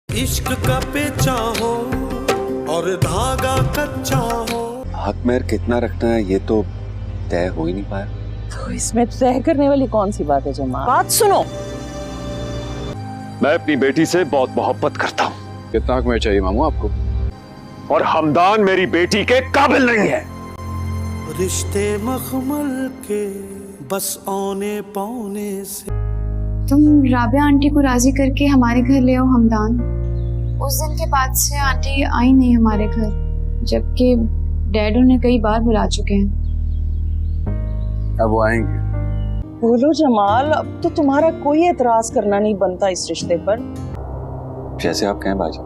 इश्क का पेचा हो और धागा कच्चा हो। हक मेहर कितना रखना है ये तो तय हो ही नहीं पाया। तो इसमें तय करने वाली कौन सी बात है जमाल? बात सुनो। मैं अपनी बेटी से बहुत मोहब्बत करता हूँ। कितना हक मेहर चाहिए मामू आपको? और हमदान मेरी बेटी के काबिल नहीं है। रिश्ते मखमल के बस औने पौने से। तुम राबिया आंटी को राजी करके हमारे घर ले आओ हमदान। उस दिन के बाद से आंटी आई नहीं हमारे घर, जबकि डैड उन्हें कई बार बुला चुके हैं। अब वो आएंगे। बोलो जमाल, अब तो तुम्हारा कोई एतराज करना नहीं बनता इस रिश्ते पर। जैसे आप कहें बाजी।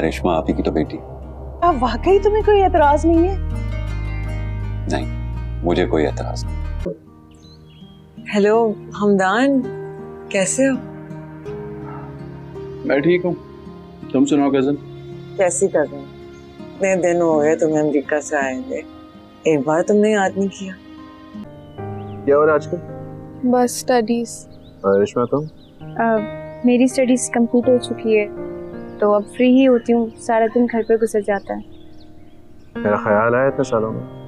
रेशमा आप ही की तो बेटी। अब वाकई तुम्हें कोई एतराज नहीं है? नहीं, मुझे कोई एतराज नहीं। हेलो हमदान, कैसे हो? मैं ठीक हूँ, तुम सुनाओ कजन। कैसी कर रहे हो? इतने दिन हो गए तुम्हें अमेरिका से आए थे, एक बार तुमने याद नहीं किया। क्या हो रहा है आजकल? बस स्टडीज। रेशमा तुम? मेरी स्टडीज कंप्लीट हो चुकी है, तो अब फ्री ही होती हूँ। सारा दिन घर पे गुजर जाता है। मेरा ख्याल आया इतने सालों में।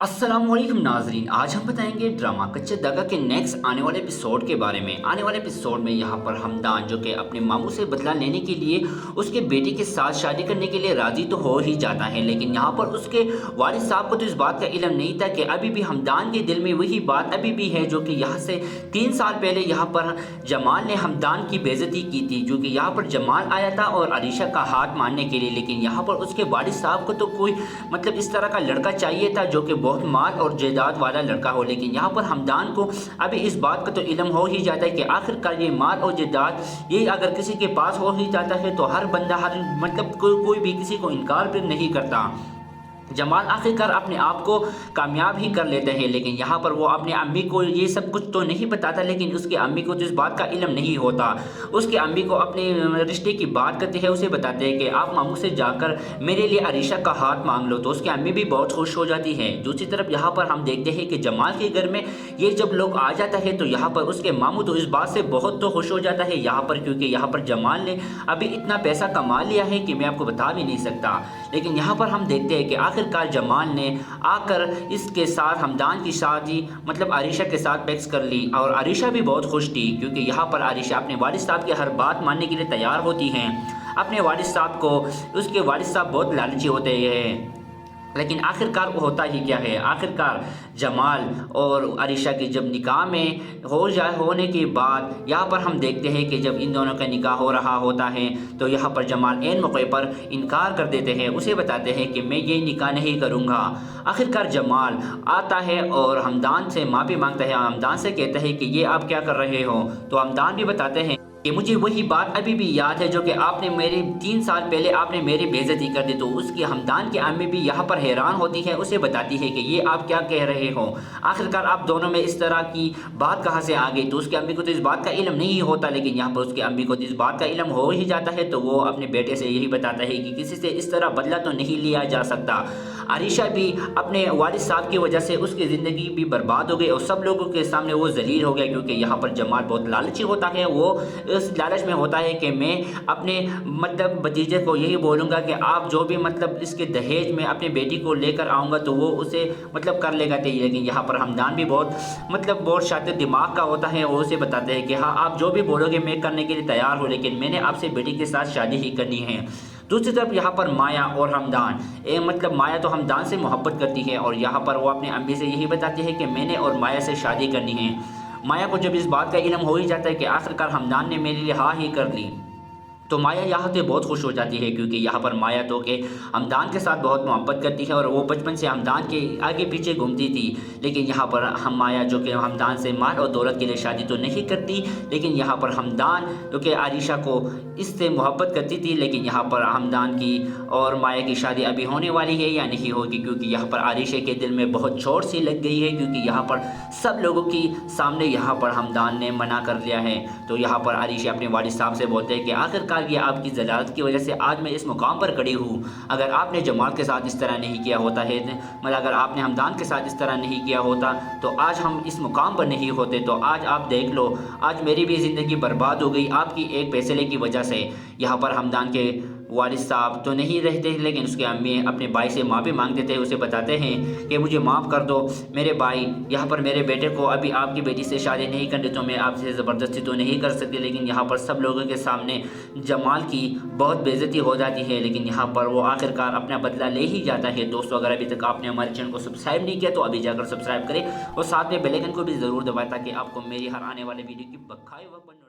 अस्सलामुअलैकुम नाजरीन, आज हम बताएंगे ड्रामा कच्चे धागा के नेक्स्ट आने वाले एपिसोड के बारे में। आने वाले एपिसोड में यहाँ पर हमदान जो कि अपने मामू से बदला लेने के लिए उसके बेटे के साथ शादी करने के लिए राज़ी तो हो ही जाता है, लेकिन यहाँ पर उसके वालिद साहब को तो इस बात का इल्म नहीं था कि अभी भी हमदान के दिल में वही बात अभी भी है जो कि यहाँ से 3 साल पहले यहाँ पर जमाल ने हमदान की बेइज्जती की थी। जो कि यहाँ पर जमाल आया था और अरीशा का हाथ मारने के लिए, लेकिन यहाँ पर उसके वालिद साहब को तो कोई मतलब इस तरह का लड़का चाहिए था जो कि बहुत माल और जायदाद वाला लड़का हो। लेकिन यहाँ पर हमदान को अभी इस बात का तो इल्म हो ही जाता है कि आखिरकार ये माल और जायदाद ये अगर किसी के पास हो ही जाता है तो हर बंदा हर मतलब कोई भी किसी को इनकार भी नहीं करता। जमाल आखिरकार अपने आप को कामयाब ही कर लेते हैं, लेकिन यहाँ पर वो अपने अम्मी को ये सब कुछ तो नहीं बताता, लेकिन उसकी अम्मी को तो इस बात का इल्म नहीं होता। उसकी अम्मी को अपने रिश्ते की बात करते हैं, उसे बताते हैं कि आप मामू से जाकर मेरे लिए अरीशा का हाथ मांग लो, तो उसकी अम्मी भी बहुत खुश हो जाती है। दूसरी तरफ यहाँ पर हम देखते हैं कि जमाल के घर में ये जब लोग आ जाता है तो यहाँ पर उसके मामू तो इस बात से बहुत तो खुश हो जाता है यहाँ पर, क्योंकि यहाँ पर जमाल ने अभी इतना पैसा कमा लिया है कि मैं आपको बता भी नहीं सकता। लेकिन यहाँ पर हम देखते हैं कि आखिरकार जमाल ने आकर इसके साथ हमदान की शादी मतलब अरीशा के साथ फिक्स कर ली, और अरीशा भी बहुत खुश थी क्योंकि यहाँ पर अरीशा अपने वालिद साहब की हर बात मानने के लिए तैयार होती हैं। अपने वालिद साहब को उसके वालिद साहब बहुत लालची होते हैं, लेकिन आखिरकार वो होता ही क्या है, आखिरकार जमाल और अरीशा की जब निकाह में होने के बाद यहाँ पर हम देखते हैं कि जब इन दोनों का निकाह हो रहा होता है तो यहाँ पर जमाल ऐन मौके पर इनकार कर देते हैं, उसे बताते हैं कि मैं ये निकाह नहीं करूँगा। आखिरकार जमाल आता है और हमदान से माफ़ी मांगता है, हमदान से कहता है कि ये आप क्या कर रहे हो, तो हमदान भी बताते हैं कि मुझे वही बात अभी भी याद है जो कि आपने मेरे 3 साल पहले आपने मेरी बेइज्जती कर दी। तो उसकी हमदान की अम्मी भी यहाँ पर हैरान होती है, उसे बताती है कि ये आप क्या कह रहे हो, आखिरकार आप दोनों में इस तरह की बात कहाँ से आ गई। तो उसकी अम्मी को तो इस बात का इल्म नहीं होता, लेकिन यहाँ पर उसकी अम्मी को इस बात का इल्म हो ही जाता है, तो वो अपने बेटे से यही बताता है कि किसी से इस तरह बदला तो नहीं लिया जा सकता। अरीशा भी अपने वालिद साहब की वजह से उसकी ज़िंदगी भी बर्बाद हो गई और सब लोगों के सामने वो जलील हो गया, क्योंकि यहाँ पर जमाल बहुत लालची होता है। वो इस लालच में होता है कि मैं अपने मतलब भतीजे को यही बोलूँगा कि आप जो भी मतलब इसके दहेज में अपनी बेटी को लेकर आऊँगा तो वो उसे मतलब कर लेगा चाहिए। लेकिन यहाँ पर हमदान भी बहुत शातिर दिमाग का होता है, वो उसे बताते हैं कि हाँ आप जो भी बोलोगे मैं करने के लिए तैयार हूँ, लेकिन मैंने आपसे बेटी के साथ शादी ही करनी है। दूसरी तरफ यहाँ पर माया और हमदान मतलब माया तो हमदान से मोहब्बत करती है और यहाँ पर वो अपनी अम्मी से यही बताती है कि मैंने और माया से शादी करनी है। माया को जब इस बात का इल्म हो ही जाता है कि आखिरकार हमदान ने मेरे लिए हाँ ही कर ली, तो माया यहाँ से बहुत खुश हो जाती है, क्योंकि यहाँ पर माया तो के हमदान के साथ बहुत मोहब्बत करती है और वो बचपन से हमदान के आगे पीछे घूमती थी। लेकिन यहाँ पर हम माया जो कि हमदान से माल और दौलत के लिए शादी तो नहीं करती, लेकिन यहाँ पर हमदान जो कि आरिशा को इससे मोहब्बत करती थी। लेकिन यहाँ पर हमदान की और माया की शादी अभी होने वाली है या नहीं होगी, क्योंकि यहाँ पर आरिशा के दिल में बहुत चोट सी लग गई है, क्योंकि यहाँ पर सब लोगों की सामने यहाँ पर हमदान ने मना कर दिया है। तो यहाँ पर आरिशा अपने वालिद साहब से बोलते हैं कि आखिरकार کار یہ آپ کی ضلالت کی وجہ سے آج میں اس مقام پر کھڑی ہوں۔ اگر آپ نے جمال کے ساتھ اس طرح نہیں کیا ہوتا ہے، مطلب اگر آپ نے حمدان کے ساتھ اس طرح نہیں کیا ہوتا تو آج ہم اس مقام پر نہیں ہوتے۔ تو آج آپ دیکھ لو، آج میری بھی زندگی برباد ہو گئی آپ کی ایک فیصلے کی وجہ سے۔ یہاں پر حمدان کے والد صاحب تو نہیں رہتے لیکن اس کے امی اپنے بھائی سے معافی مانگتے تھے، اسے بتاتے ہیں کہ مجھے معاف کر دو میرے بھائی، یہاں پر میرے بیٹے کو ابھی آپ کی بیٹی سے شادی نہیں کرنی تو میں آپ سے زبردستی تو نہیں کر سکتی، لیکن یہاں پر سب لوگوں کے سامنے جمال کی بہت بے عزتی ہو جاتی ہے، لیکن یہاں پر وہ آخرکار اپنا بدلہ لے ہی جاتا ہے۔ دوستو اگر ابھی تک آپ نے ہمارے چینل کو سبسکرائب نہیں کیا تو ابھی جا کر سبسکرائب کریں اور ساتھ میں بیل آئیکن کو بھی ضرور دبائیں تاکہ آپ کو میری ہر آنے والے ویڈیو کی بقائے وقت نوٹیفیکیشن۔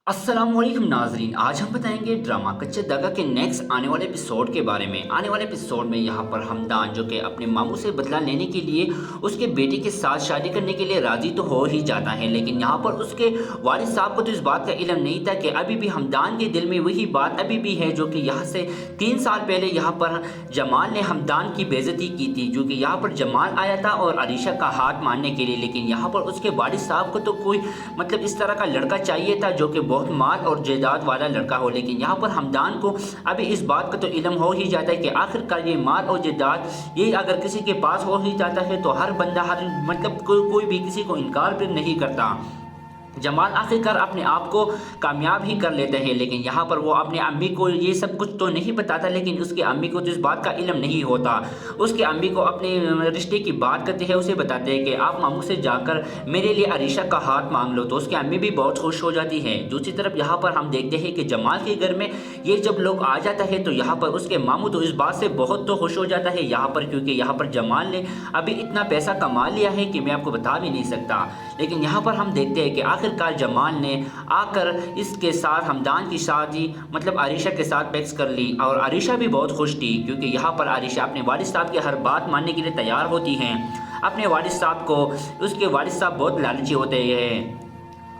السلام علیکم ناظرین، آج ہم بتائیں گے ڈرامہ کچا داغا کے نیکسٹ آنے والے ایپیسوڈ کے بارے میں۔ آنے والے ایپیسوڈ میں یہاں پر حمدان جو کہ اپنے ماموں سے بدلہ لینے کے لیے اس کے بیٹی کے ساتھ شادی کرنے کے لیے راضی تو ہو ہی جاتا ہے، لیکن یہاں پر اس کے والد صاحب کو تو اس بات کا علم نہیں تھا کہ ابھی بھی حمدان کے دل میں وہی بات ابھی بھی ہے جو کہ یہاں سے 3 سال پہلے یہاں پر جمال نے حمدان کی بے عزتی کی تھی، جو کہ یہاں پر جمال آیا تھا اور عریشہ کا ہاتھ ماننے کے لیے، لیکن یہاں پر اس کے والد صاحب کو تو کوئی مطلب اس طرح کا لڑکا چاہیے تھا جو کہ بہت مال اور جائیداد والا لڑکا ہو، لیکن یہاں پر حمدان کو ابھی اس بات کا تو علم ہو ہی جاتا ہے کہ آخر کار یہ مال اور جائیداد یہ اگر کسی کے پاس ہو ہی جاتا ہے تو ہر بندہ مطلب کوئی بھی کسی کو انکار پھر نہیں کرتا۔ جمال آخرکار اپنے آپ کو کامیاب ہی کر لیتے ہیں، لیکن یہاں پر وہ اپنے امی کو یہ سب کچھ تو نہیں بتاتا، لیکن اس کے امی کو تو اس بات کا علم نہیں ہوتا۔ اس کے امی کو اپنے رشتے کی بات کرتے ہیں، اسے بتاتے ہیں کہ آپ ماموں سے جا کر میرے لیے عریشہ کا ہاتھ مانگ لو، تو اس کے امی بھی بہت خوش ہو جاتی ہے۔ دوسری طرف یہاں پر ہم دیکھتے ہیں کہ جمال کے گھر میں یہ جب لوگ آ جاتا ہے تو یہاں پر اس کے ماموں تو اس بات سے بہت تو خوش ہو جاتا ہے یہاں پر، کیونکہ یہاں پر جمال نے ابھی اتنا پیسہ کما لیا ہے کہ میں آپ کو بتا بھی نہیں سکتا۔ لیکن یہاں پر ہم دیکھتے ہیں کہ آخرکار جمال نے آ کر اس کے ساتھ حمدان کی شادی مطلب عریشہ کے ساتھ فکس کر لی، اور عریشہ بھی بہت خوش تھی کیونکہ یہاں پر عریشہ اپنے والد صاحب کی ہر بات ماننے کے لیے تیار ہوتی ہیں۔ اپنے والد صاحب کو اس کے والد صاحب بہت لالچی ہوتے ہیں،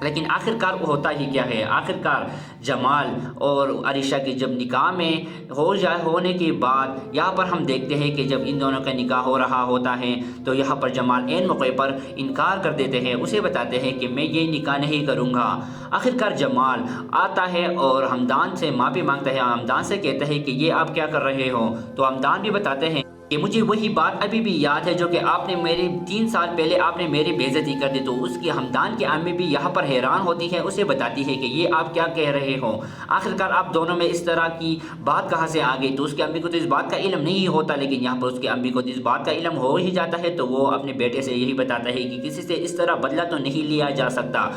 لیکن آخرکار وہ ہوتا ہی کیا ہے، آخرکار جمال اور عریشہ کی جب نکاح میں ہونے کے بعد یہاں پر ہم دیکھتے ہیں کہ جب ان دونوں کا نکاح ہو رہا ہوتا ہے تو یہاں پر جمال عین موقع پر انکار کر دیتے ہیں، اسے بتاتے ہیں کہ میں یہ نکاح نہیں کروں گا۔ آخرکار جمال آتا ہے اور حمدان سے معافی مانگتا ہے، حمدان سے کہتا ہے کہ یہ آپ کیا کر رہے ہو، تو حمدان بھی بتاتے ہیں کہ مجھے وہی بات ابھی بھی یاد ہے جو کہ آپ نے میری 3 سال پہلے آپ نے میری بے عزتی کر دی، تو اس کی حمدان کی امی بھی یہاں پر حیران ہوتی ہے، اسے بتاتی ہے کہ یہ آپ کیا کہہ رہے ہو، آخرکار آپ دونوں میں اس طرح کی بات کہاں سے آ گئی۔ تو اس کے امی کو تو اس بات کا علم نہیں ہوتا، لیکن یہاں پر اس کے امی کو اس بات کا علم ہو ہی جاتا ہے، تو وہ اپنے بیٹے سے یہی بتاتا ہے کہ کسی سے اس طرح بدلہ تو نہیں لیا جا سکتا۔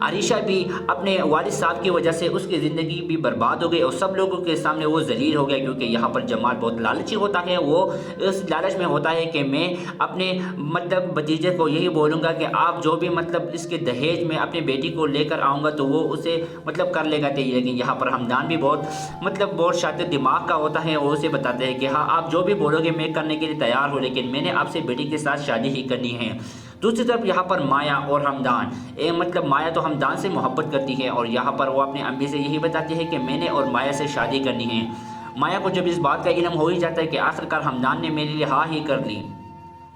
عریشہ بھی اپنے والد صاحب کی وجہ سے اس کی زندگی بھی برباد ہو گئی اور سب لوگوں کے سامنے وہ ذلیل ہو گیا، کیونکہ یہاں پر جمال بہت لالچی ہوتا ہے، وہ اس لالچ میں ہوتا ہے کہ میں اپنے مطلب بھتیجے کو یہی بولوں گا کہ آپ جو بھی مطلب اس کے دہیج میں اپنے بیٹی کو لے کر آؤں گا تو وہ اسے مطلب کر لے گا، لیکن یہاں پر حمدان بھی بہت شاطر دماغ کا ہوتا ہے، وہ اسے بتاتے ہیں کہ ہاں آپ جو بھی بولو گے میں کرنے کے لیے تیار ہوں، لیکن میں نے آپ سے بیٹی کے ساتھ شادی ہی کرنی ہے۔ دوسری طرف یہاں پر مایا اور حمدان مطلب مایا تو حمدان سے محبت کرتی ہے اور یہاں پر وہ اپنے امی سے یہی بتاتی ہے کہ میں نے اور مایا سے شادی کرنی ہے۔ مایا کو جب اس بات کا علم ہو ہی جاتا ہے کہ آخرکار حمدان نے میرے لیے ہاں ہی کر لی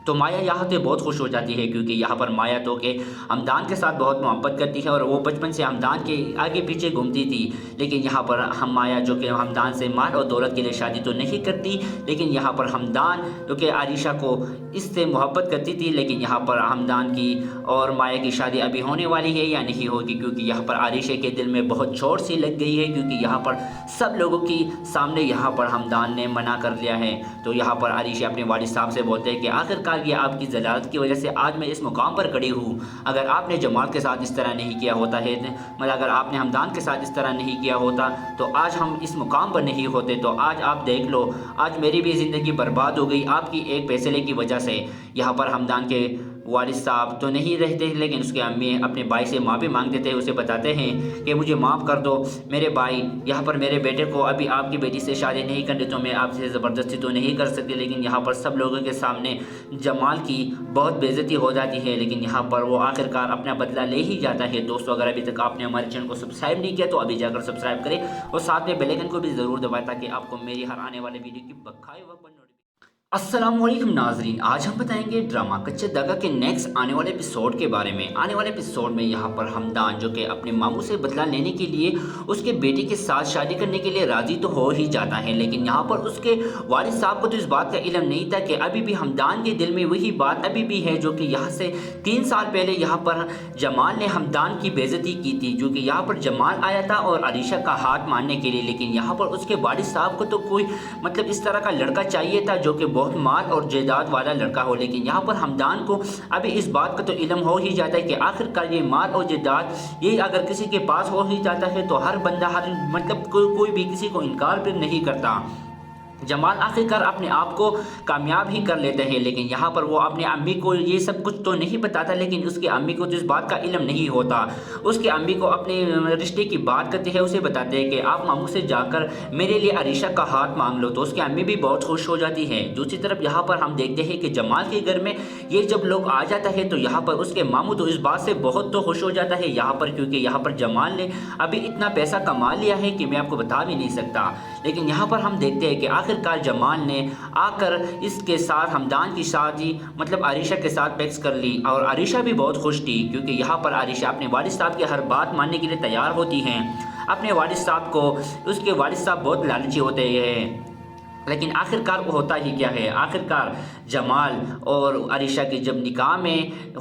تو مایا یہاں سے بہت خوش ہو جاتی ہے، کیونکہ یہاں پر مایا تو کہ حمدان کے ساتھ بہت محبت کرتی ہے اور وہ بچپن سے حمدان کے آگے پیچھے گھومتی تھی، لیکن یہاں پر مایا جو کہ حمدان سے مال اور دولت کے لیے شادی تو نہیں کرتی، لیکن یہاں پر حمدان جو کہ عریشہ کو اس سے محبت کرتی تھی، لیکن یہاں پر حمدان کی اور مایا کی شادی ابھی ہونے والی ہے یا نہیں ہوگی، کیونکہ یہاں پر عریشہ کے دل میں بہت چوٹ سی لگ گئی ہے، کیونکہ یہاں پر سب لوگوں کی سامنے یہاں پر حمدان نے منع کر لیا ہے۔ تو یہاں پر عریشہ اپنے والد صاحب سے بولتے ہیں کہ آخرکار یہ آپ کی ضلالت کی وجہ سے آج میں اس مقام پر کھڑی ہوں، اگر آپ نے جمال کے ساتھ اس طرح نہیں کیا ہوتا ہے، مطلب اگر آپ نے حمدان کے ساتھ اس طرح نہیں کیا ہوتا تو آج ہم اس مقام پر نہیں ہوتے۔ تو آج آپ دیکھ لو، آج میری بھی زندگی برباد ہو گئی آپ کی ایک فیصلے کی وجہ سے۔ یہاں پر حمدان کے والد صاحب تو نہیں رہتے لیکن اس کے امی اپنے بھائی سے معافی مانگتے تھے، اسے بتاتے ہیں کہ مجھے معاف کر دو میرے بھائی، یہاں پر میرے بیٹے کو ابھی آپ کی بیٹی سے شادی نہیں کرنی تو میں آپ سے زبردستی تو نہیں کر سکتی، لیکن یہاں پر سب لوگوں کے سامنے جمال کی بہت بے عزتی ہو جاتی ہے، لیکن یہاں پر وہ آخرکار اپنا بدلہ لے ہی جاتا ہے۔ دوستو اگر ابھی تک آپ نے ہمارے چینل کو سبسکرائب نہیں کیا تو ابھی جا کر سبسکرائب کریں اور ساتھ میں بیل آئیکن کو بھی ضرور دبائیں تاکہ آپ کو میری ہر آنے والے ویڈیو کی بقائے وقت अस्सलामुअलैकुम नाजरीन, आज हम बताएंगे ड्रामा कच्चे दगा के नेक्स्ट आने वाले एपिसोड के बारे में। आने वाले एपिसोड में यहाँ पर हमदान जो कि अपने मामू से बदला लेने के लिए उसके बेटे के साथ शादी करने के लिए राज़ी तो हो ही जाता है, लेकिन यहाँ पर उसके वालिद साहब को तो इस बात का इल्म नहीं था कि अभी भी हमदान के दिल में वही बात अभी भी है जो कि यहाँ से 3 साल पहले यहाँ पर जमाल ने हमदान की बेइज्जती की थी, जो कि यहाँ पर जमाल आया था और अरीशा का हाथ मारने के लिए। लेकिन यहाँ पर उसके वालिद साहब को तो कोई मतलब इस तरह का लड़का चाहिए था जो कि बहुत माल और जायदाद वाला लड़का हो, लेकिन यहाँ पर हमदान को अभी इस बात का तो इल्म हो ही जाता है कि आखिरकार ये माल और जायदाद ये अगर किसी के पास हो ही जाता है तो हर बंदा हर मतलब कोई भी किसी को इनकार फिर नहीं करता। जमाल आखिरकार अपने आप को कामयाब ही कर लेते हैं, लेकिन यहाँ पर वो अपने अम्मी को ये सब कुछ तो नहीं बताता, लेकिन उसकी अम्मी को तो इस बात का इल्म नहीं होता। उसकी अम्मी को अपने रिश्ते की बात करती है, उसे बताते हैं कि आप मामू से जाकर मेरे लिए अरीशा का हाथ मांग लो, तो उसकी अम्मी भी बहुत खुश हो जाती है। दूसरी तरफ यहाँ पर हम देखते हैं कि जमाल के घर में ये जब लोग आ जाता है तो यहाँ पर उसके मामू तो इस बात से बहुत तो खुश हो जाता है यहाँ पर, क्योंकि यहाँ पर जमाल ने अभी इतना पैसा कमा लिया है कि मैं आपको बता भी नहीं सकता। लेकिन यहाँ पर हम देखते हैं कि आखिरकार जमाल ने आकर इसके साथ हमदान की शादी मतलब अरीशा के साथ फिक्स कर ली और अरीशा भी बहुत खुश थी, क्योंकि यहाँ पर अरीशा अपने वालिद साहब की हर बात मानने के लिए तैयार होती हैं। अपने वालिद साहब को उसके वालिद साहब बहुत लालची होते हैं, लेकिन आखिरकार वो होता ही क्या है, आखिरकार जमाल और अरीशा की जब निकाह में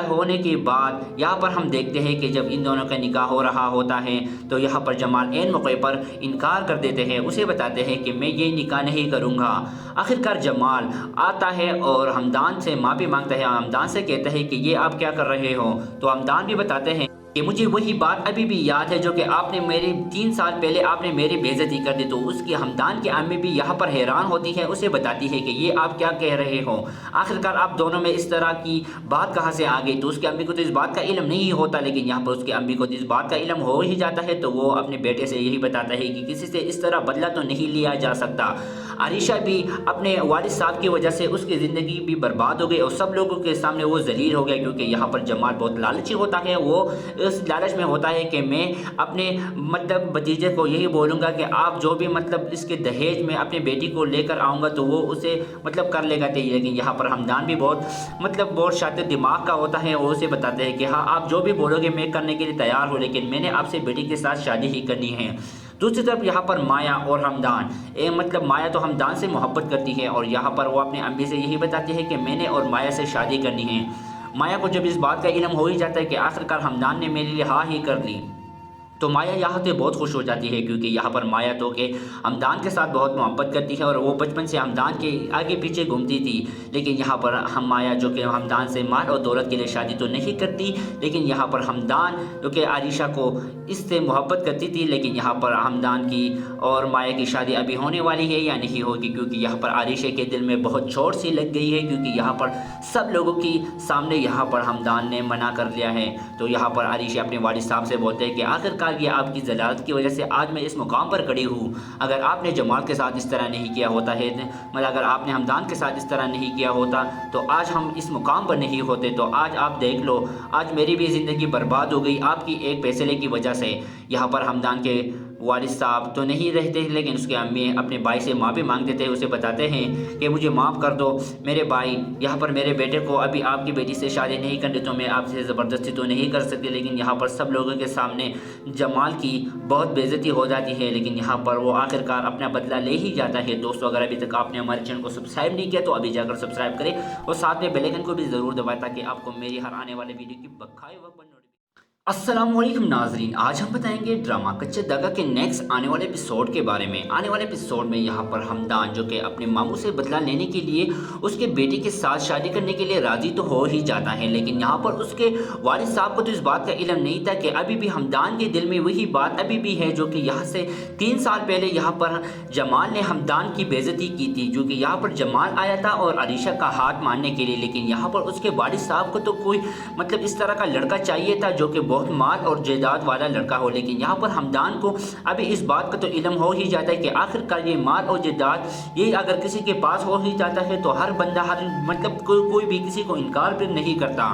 होने के बाद यहाँ पर हम देखते हैं कि जब इन दोनों का निकाह हो रहा होता है तो यहाँ पर जमाल ऐन मौके पर इनकार कर देते हैं, उसे बताते हैं कि मैं ये निकाह नहीं करूँगा। आखिरकार जमाल आता है और हमदान से माफ़ी मांगता है, हमदान से कहता है कि ये आप क्या कर रहे हो, तो हमदान भी बताते हैं कि मुझे वही बात अभी भी याद है जो कि आपने मेरे 3 साल पहले आपने मेरी बेइज्जती कर दी। तो उसकी हमदान की अम्मी भी यहाँ पर हैरान होती है, उसे बताती है कि ये आप क्या कह रहे हो, आखिरकार आप दोनों में इस तरह की बात कहाँ से आ गई। तो उसकी अम्मी को तो इस बात का इल्म नहीं होता, लेकिन यहाँ पर उसकी अम्मी को इस बात का इल्म हो ही जाता है तो वो अपने बेटे से यही बताता है कि किसी से इस तरह बदला तो नहीं लिया जा सकता। अरीशा भी अपने वालिद साहब की वजह से उसकी ज़िंदगी भी बर्बाद हो गई और सब लोगों के सामने वो जलील हो गया, क्योंकि यहाँ पर जमाल बहुत लालची होता है। वो इस लालच में होता है कि मैं अपने मतलब भतीजे को यही बोलूँगा कि आप जो भी मतलब इसके दहेज में अपनी बेटी को लेकर आऊँगा तो वो उसे मतलब कर लेगा। लेकिन यहाँ पर हमदान भी बहुत शातिर दिमाग का होता है, वो उसे बताते हैं कि हाँ आप जो भी बोलोगे मैं करने के लिए तैयार हूँ, लेकिन मैंने आपसे बेटी के साथ शादी ही करनी है। दूसरी तरफ यहाँ पर माया और हमदान मतलब माया तो हमदान से मोहब्बत करती है और यहाँ पर वो अपनी अम्मी से यही बताती है कि मैंने और माया से शादी करनी है। माया को जब इस बात का इल्म हो ही जाता है कि आखिरकार हमदान ने मेरे लिए हाँ ही कर ली तो माया यहाँ से बहुत खुश हो जाती है, क्योंकि यहाँ पर माया तो के हमदान के साथ बहुत मोहब्बत करती है और वो बचपन से हमदान के आगे पीछे घूमती थी। लेकिन यहाँ पर हम माया जो कि हमदान से माल और दौलत के लिए शादी तो नहीं करती, लेकिन यहाँ पर हमदान जो कि अरीशा को इससे मोहब्बत करती थी। लेकिन यहाँ पर हमदान की और माया की शादी अभी होने वाली है या नहीं होगी, क्योंकि यहाँ पर अरीशा के दिल में बहुत चोट सी लग गई है, क्योंकि यहाँ पर सब लोगों की सामने यहाँ पर हमदान ने मना कर दिया है। तो यहाँ पर अरीशा अपने वालिद साहब से बोलते हैं कि आखिरकार ये आपकी ज़लालत की वजह से आज मैं इस मुकाम पर खड़ी हूँ। अगर आपने जमाल के साथ इस तरह नहीं किया होता है, मतलब अगर आपने हमदान के साथ इस तरह नहीं किया होता तो आज हम इस मुकाम पर नहीं होते। तो आज आप देख लो, आज मेरी भी ज़िंदगी बर्बाद हो गई आपकी एक फैसले की वजह से। यहाँ पर हमदान के वालिद साहब तो नहीं रहते, लेकिन उसके अम्मी अपने भाई से माफ़ी मांग देते हैं, उसे बताते हैं कि मुझे माफ़ कर दो मेरे भाई, यहाँ पर मेरे बेटे को अभी आपकी बेटी से शादी नहीं करनी तो मैं आपसे ज़बरदस्ती तो नहीं कर सकती। लेकिन यहाँ पर सब लोगों के सामने जमाल की बहुत बेइज्जती हो जाती है, लेकिन यहाँ पर वो आखिरकार अपना बदला ले ही जाता है। दोस्तों अगर अभी तक आपने हमारे चैनल को सब्सक्राइब नहीं किया तो अभी जाकर सब्सक्राइब करें और साथ में बेल आइकन को भी ज़रूर दबाएं ताकि आपको मेरी हर आने वाले वीडियो की बखाए वक्त अस्सलामुअलैकुम नाजरीन, आज हम बताएंगे ड्रामा कच्चे दगा के नेक्स्ट आने वाले एपिसोड के बारे में। आने वाले एपिसोड में यहाँ पर हमदान जो कि अपने मामू से बदला लेने के लिए उसके बेटे के साथ शादी करने के लिए राज़ी तो हो ही जाता है, लेकिन यहाँ पर उसके वालिद साहब को तो इस बात का इल्म नहीं था कि अभी भी हमदान के दिल में वही बात अभी भी है जो कि यहाँ से 3 साल पहले यहाँ पर जमाल ने हमदान की बेइज्जती की थी, जो कि यहाँ पर जमाल आया था और अरीशा का हाथ मारने के लिए। लेकिन यहाँ पर उसके वालिद साहब को तो कोई मतलब इस तरह का लड़का चाहिए था जो कि बहुत माल और जायदाद वाला लड़का हो, लेकिन यहाँ पर हमदान को अभी इस बात का तो इल्म हो ही जाता है कि आखिरकार ये माल और जायदाद ये अगर किसी के पास हो ही जाता है तो हर बंदा हर मतलब कोई भी किसी को इनकार फिर नहीं करता।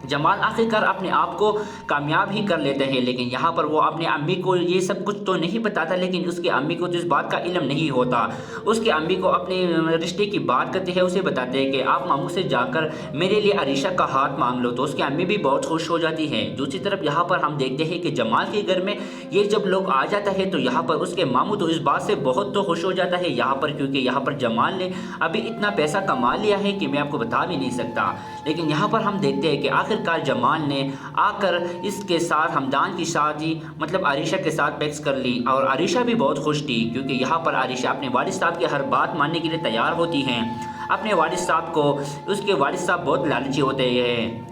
जमाल आखिरकार अपने आप को कामयाब ही कर लेते हैं, लेकिन यहाँ पर वो अपने अम्मी को ये सब कुछ तो नहीं बताता, लेकिन उसके अम्मी को तो इस बात का इल्म नहीं होता। उसके अम्मी को अपने रिश्ते की बात करते हैं, उसे बताते हैं कि आप मामू से जाकर मेरे लिए अरीशा का हाथ मांग लो, तो उसकी अम्मी भी बहुत खुश हो जाती है। दूसरी तरफ यहाँ पर हम देखते हैं कि जमाल के घर में ये जब लोग आ जाता है तो यहाँ पर उसके मामू तो इस बात से बहुत तो खुश हो जाता है यहाँ पर, क्योंकि यहाँ पर जमाल ने अभी इतना पैसा कमा लिया है कि मैं आपको बता भी नहीं सकता। लेकिन यहाँ पर हम देखते हैं कि आखिरकार जमाल ने आकर इसके साथ हमदान की शादी मतलब आरिशा के साथ फिक्स कर ली, और आरिशा भी बहुत खुश थी, क्योंकि यहाँ पर आरिशा अपने वालिद साहब की हर बात मानने के लिए तैयार होती हैं। अपने वालिद साहब को उसके वालिद साहब बहुत लालची होते हैं,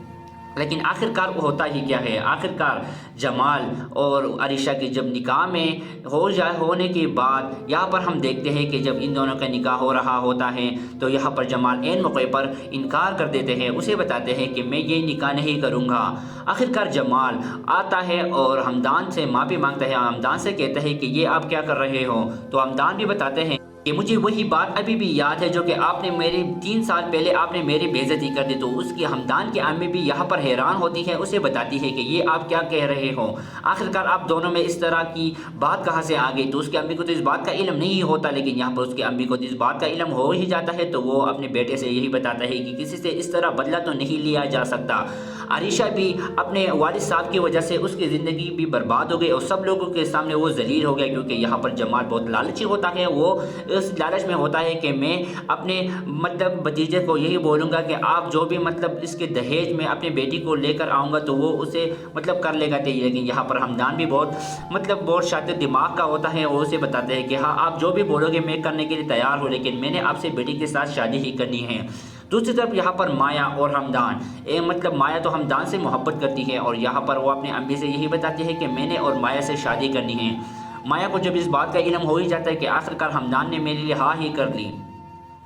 लेकिन आखिरकार वो होता ही क्या है, आखिरकार जमाल और आरिशा की जब निकाह में होने के बाद यहाँ पर हम देखते हैं कि जब इन दोनों का निकाह हो रहा होता है तो यहाँ पर जमाल ऐन मौके पर इनकार कर देते हैं, उसे बताते हैं कि मैं ये निकाह नहीं करूँगा। आखिरकार जमाल आता है और हमदान से माफ़ी मांगता है, हमदान से कहता है कि ये आप क्या कर रहे हो, तो हमदान भी बताते हैं कि मुझे वही बात अभी भी याद है जो कि आपने मेरे 3 साल पहले आपने मेरी बेइज्जती कर दी। तो उसकी हमदान की अम्मी भी यहाँ पर हैरान होती है, उसे बताती है कि ये आप क्या कह रहे हो, आखिरकार आप दोनों में इस तरह की बात कहाँ से आ गई। तो उसकी अम्मी को तो इस बात का इल्म नहीं होता, लेकिन यहाँ पर उसकी अम्मी को तो इस बात का इल्म हो ही जाता है, तो वो अपने बेटे से यही बताता है कि किसी से इस तरह बदला तो नहीं लिया जा सकता। आरिशा भी अपने वालिद साहब की वजह से उसकी ज़िंदगी भी बर्बाद हो गई और सब लोगों के सामने वो जलील हो गया, क्योंकि यहाँ पर जमाल बहुत लालची होता है। वो इस लालच में होता है कि मैं अपने मतलब भतीजे को यही बोलूँगा कि आप जो भी मतलब इसके दहेज में अपने बेटी को लेकर आऊँगा तो वो उसे मतलब कर लेगा। लेकिन यहाँ पर हमदान भी बहुत शातिर दिमाग का होता है, वो उसे बताते हैं कि हाँ आप जो भी बोलोगे मैं करने के लिए तैयार हूँ, लेकिन मैंने आपसे बेटी के साथ शादी ही करनी है। दूसरी तरफ यहाँ पर माया और हमदान मतलब माया तो हमदान से मोहब्बत करती है और यहाँ पर वो अपने अम्मी से यही बताती है कि मैंने और माया से शादी करनी है। माया को जब इस बात का इल्म हो ही जाता है कि आखिरकार हमदान ने मेरे लिए हाँ ही कर ली,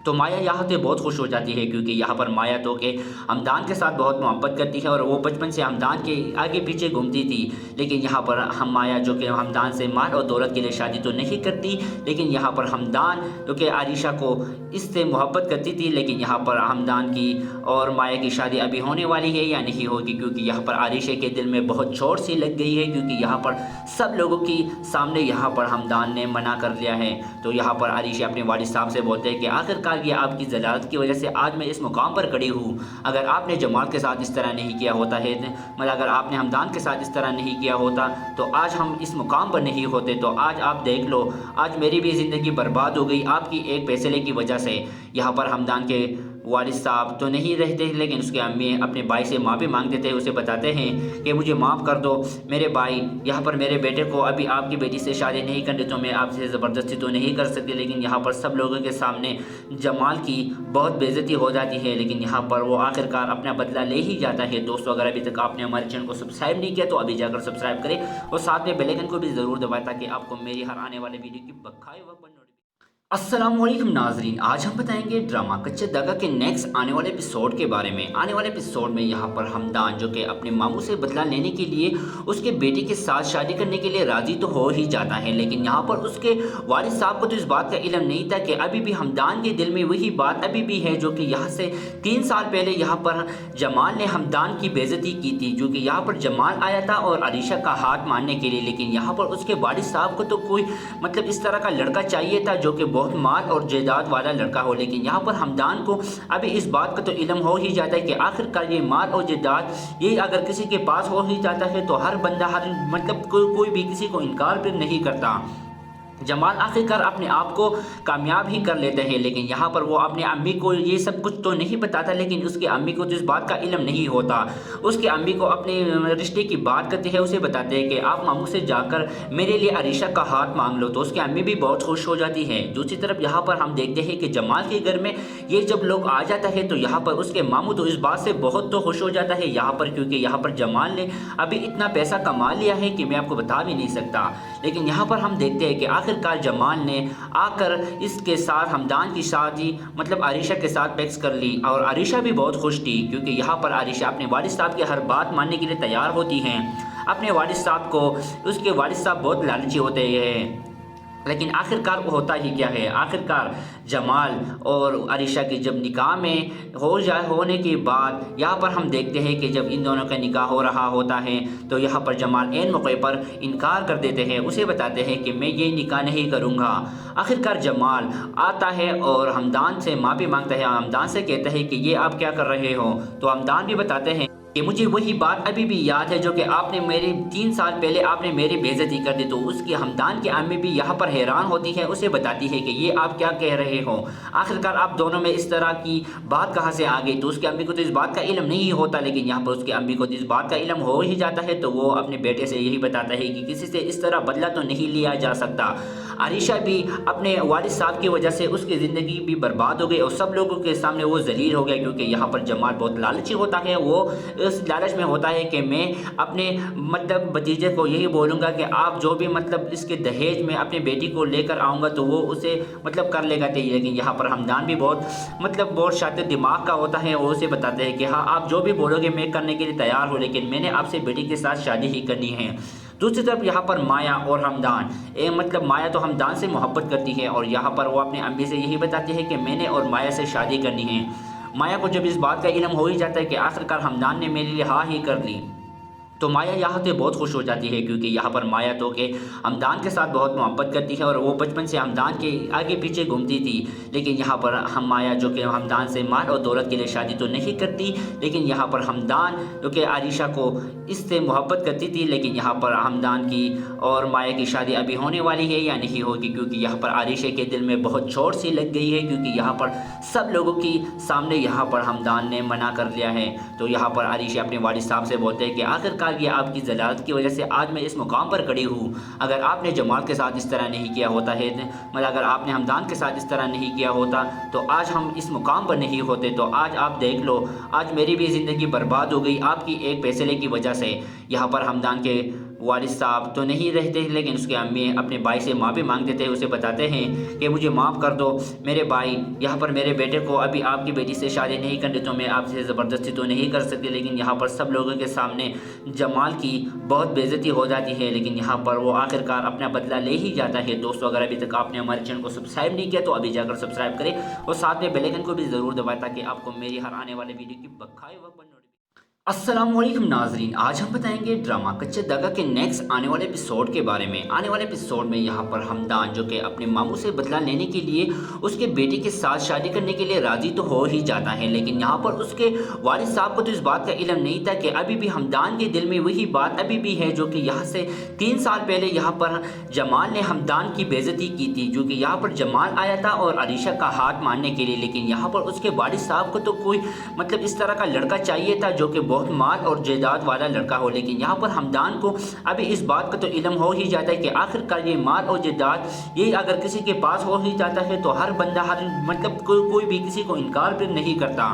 तो माया यहाँ से बहुत खुश हो जाती है, क्योंकि यहाँ पर माया तो के हमदान के साथ बहुत मोहब्बत करती है और वो बचपन से हमदान के आगे पीछे घूमती थी। लेकिन यहाँ पर हम माया जो कि हमदान से माल और दौलत के लिए शादी तो नहीं करती, लेकिन यहाँ पर हमदान जो कि आरिशा को इससे मोहब्बत करती थी, लेकिन यहाँ पर हमदान की और माया की शादी अभी होने वाली है या नहीं होगी, क्योंकि यहाँ पर आरिशा के दिल में बहुत चोट सी लग गई है, क्योंकि यहाँ पर सब लोगों की सामने यहाँ पर हमदान ने मना कर लिया है। तो यहाँ पर आरिशा अपने वालिद साहब से बोलते हैं कि आखिरकार ये आपकी ज़लालत की वजह से आज मैं इस मुकाम पर खड़ी हूँ। अगर आपने जमाल के साथ इस तरह नहीं किया होता है, मतलब अगर आपने हमदान के साथ इस तरह नहीं किया होता तो आज हम इस मुकाम पर नहीं होते। तो आज आप देख लो, आज मेरी भी ज़िंदगी बर्बाद हो गई आपकी एक फैसले की वजह से। यहाँ पर हमदान के वालिद साहब तो नहीं रहते, लेकिन उसके अम्मी अपने भाई से माफ़ी मांग देते हैं, उसे बताते हैं कि मुझे माफ़ कर दो मेरे भाई, यहाँ पर मेरे बेटे को अभी आपकी बेटी से शादी नहीं करनी तो मैं आपसे ज़बरदस्ती तो नहीं कर सकती। लेकिन यहाँ पर सब लोगों के सामने जमाल की बहुत बेइज्जती हो जाती है, लेकिन यहाँ पर वो आखिरकार अपना बदला ले ही जाता है। दोस्तों अगर अभी तक आपने हमारे चैनल को सब्सक्राइब नहीं किया तो अभी जाकर सब्सक्राइब करें और साथ में बेल आइकन को भी ज़रूर दबाएं ताकि आपको मेरी हर आने वाले वीडियो की बकाए वक्त पर अस्सलामुअलैकुम नाजरीन, आज हम बताएंगे ड्रामा कच्चे दागा के नेक्स्ट आने वाले एपिसोड के बारे में। आने वाले एपिसोड में यहाँ पर हमदान जो कि अपने मामू से बदला लेने के लिए उसके बेटी के साथ शादी करने के लिए राज़ी तो हो ही जाता है, लेकिन यहाँ पर उसके वालिद साहब को तो इस बात का इल्म नहीं था कि अभी भी हमदान के दिल में वही बात अभी भी है जो कि यहाँ से 3 साल पहले यहाँ पर जमाल ने हमदान की बेइज्जती की थी, जो कि यहाँ पर जमाल आया था और आरिशा का हाथ मारने के लिए। लेकिन यहाँ पर उसके वालिद साहब को तो कोई मतलब इस तरह का लड़का चाहिए था जो कि बहुत माल और जायदाद वाला लड़का हो, लेकिन यहाँ पर हमदान को अभी इस बात का तो इल्म हो ही जाता है कि आखिरकार ये माल और जायदाद ये अगर किसी के पास हो ही जाता है तो हर बंदा हर मतलब कोई भी किसी को इनकार फिर नहीं करता। जमाल आखिरकार अपने आप को कामयाब ही कर लेते हैं, लेकिन यहाँ पर वो अपने अम्मी को ये सब कुछ तो नहीं बताता, लेकिन उसकी अम्मी को तो इस बात का इल्म नहीं होता। उसकी अम्मी को अपने रिश्ते की बात करती है, उसे बताते हैं कि आप मामू से जाकर मेरे लिए आरिशा का हाथ मांग लो, तो उसकी अम्मी भी बहुत खुश हो जाती है। दूसरी तरफ यहाँ पर हम देखते हैं कि जमाल के घर में ये जब लोग आ जाता है तो यहाँ पर उसके मामू तो इस बात से बहुत तो खुश हो जाता है यहाँ पर, क्योंकि यहाँ पर जमाल ने अभी इतना पैसा कमा लिया है कि मैं आपको बता भी नहीं सकता। लेकिन यहाँ पर हम देखते हैं कि आखिरकार जमाल ने आकर इसके साथ हमदान की शादी मतलब आरिशा के साथ फिक्स कर ली, और आरिशा भी बहुत खुश थी, क्योंकि यहाँ पर आरिशा अपने वालिद साहब की हर बात मानने के लिए तैयार होती हैं। अपने वालिद साहब को उसके वालिद साहब बहुत लालची होते हैं, लेकिन आखिरकार वो होता ही क्या है, आखिरकार जमाल और अरीशा की जब निकाह में होने के बाद यहाँ पर हम देखते हैं कि जब इन दोनों का निकाह हो रहा होता है तो यहाँ पर जमाल ऐन मौके पर इनकार कर देते हैं, उसे बताते हैं कि मैं ये निकाह नहीं करूँगा। आखिरकार जमाल आता है और हमदान से माफ़ी मांगता है, हमदान से कहता है कि ये आप क्या कर रहे हो। तो हमदान भी बताते हैं कि मुझे वही बात अभी भी याद है जो कि आपने मेरे 3 साल पहले आपने मेरी बेइज्जती कर दी। तो उसकी हमदान की अम्मी भी यहाँ पर हैरान होती है, उसे बताती है कि ये आप क्या कह रहे हो, आखिरकार आप दोनों में इस तरह की बात कहाँ से आ गई। तो उसकी अम्मी को तो इस बात का इल्म नहीं होता, लेकिन यहाँ पर उसकी अम्मी को इस बात का इल्म हो ही जाता है तो वो अपने बेटे से यही बताता है कि किसी से इस तरह बदला तो नहीं लिया जा सकता। अरीशा भी अपने वालिद साहब की वजह से उसकी ज़िंदगी भी बर्बाद हो गई और सब लोगों के सामने वो ज़लील हो गया, क्योंकि यहाँ पर जमाल बहुत लालची होता है। वो इस लालच में होता है कि मैं अपने मतलब भतीजे को यही बोलूँगा कि आप जो भी मतलब इसके दहेज में अपनी बेटी को लेकर आऊँगा तो वो उसे मतलब कर लेगा चाहिए। लेकिन यहाँ पर हमदान भी बहुत शातिर दिमाग का होता है, वो उसे बताते हैं कि हाँ आप जो भी बोलोगे मैं करने के लिए तैयार हूँ, लेकिन मैंने आपसे बेटी के साथ शादी ही करनी है। दूसरी तरफ यहाँ पर माया और हमदान, मतलब माया तो हमदान से मोहब्बत करती है और यहाँ पर वो अपनी अम्मी से यही बताती है कि मैंने और माया से शादी करनी है। माया को जब इस बात का इल्म हो ही जाता है कि आखिरकार हमदान ने मेरे लिए हाँ ही कर ली तो माया यहाँ से बहुत खुश हो जाती है, क्योंकि यहाँ पर माया तो के हमदान के साथ बहुत मोहब्बत करती है और वो बचपन से हमदान के आगे पीछे घूमती थी। लेकिन यहाँ पर हम माया जो कि हमदान से माल और दौलत के लिए शादी तो नहीं करती, लेकिन यहाँ पर हमदान जो कि अरीशा को इससे मोहब्बत करती थी। लेकिन यहाँ पर हमदान की और माया की शादी अभी होने वाली है या नहीं होगी, क्योंकि यहाँ पर अरीशा के दिल में बहुत चोट सी लग गई है, क्योंकि यहाँ पर सब लोगों की सामने यहाँ पर हमदान ने मना कर लिया है। तो यहाँ पर अरीशा अपने वालिद साहब से बोलते हैं कि आखिरकार ये आपकी ज़लालत की वजह से आज मैं इस मुकाम पर खड़ी हूँ। अगर आपने जमाल के साथ इस तरह नहीं किया होता है, मतलब अगर आपने हमदान के साथ इस तरह नहीं किया होता तो आज हम इस मुकाम पर नहीं होते। तो आज आप देख लो, आज मेरी भी ज़िंदगी बर्बाद हो गई आपकी एक फैसले की वजह से। यहाँ पर हमदान के वालिद साहब तो नहीं रहते, लेकिन उसके अम्मी अपने भाई से माफ़ी मांग देते हैं, उसे बताते हैं कि मुझे माफ़ कर दो मेरे भाई, यहाँ पर मेरे बेटे को अभी आपकी बेटी से शादी नहीं करनी तो मैं आपसे ज़बरदस्ती तो नहीं कर सकती। लेकिन यहाँ पर सब लोगों के सामने जमाल की बहुत बेइज्जती हो जाती है, लेकिन यहाँ पर वो आखिरकार अपना बदला ले ही जाता है। दोस्तों, अगर अभी तक आपने हमारे चैनल को सब्सक्राइब नहीं किया तो अभी जाकर सब्सक्राइब करें और साथ में बेल आइकन को भी ज़रूर दबाएं ताकि आपको मेरी हर आने वाले वीडियो की बखाए वक्त अस्सलामुअलैकुम नाजरीन, आज हम बताएंगे ड्रामा कच्चा धागा के नेक्स्ट आने वाले एपिसोड के बारे में। आने वाले एपिसोड में यहाँ पर हमदान जो कि अपने मामू से बदला लेने के लिए उसके बेटे के साथ शादी करने के लिए राज़ी तो हो ही जाता है, लेकिन यहाँ पर उसके वालिद साहब को तो इस बात का इल्म नहीं था कि अभी भी हमदान के दिल में वही बात अभी भी है जो कि यहाँ से 3 साल पहले यहाँ पर जमाल ने हमदान की बेइज्जती की थी, जो कि यहाँ पर जमाल आया था और अरीशा का हाथ मारने के लिए। लेकिन यहाँ पर उसके वालिद साहब को तो कोई मतलब इस तरह का लड़का चाहिए था जो कि बहुत माल और जायदाद वाला लड़का हो। लेकिन यहाँ पर हमदान को अभी इस बात का तो इल्म हो ही जाता है कि आखिरकार ये माल और जायदाद ये अगर किसी के पास हो ही जाता है तो हर बंदा हर मतलब कोई भी किसी को इनकार फिर नहीं करता।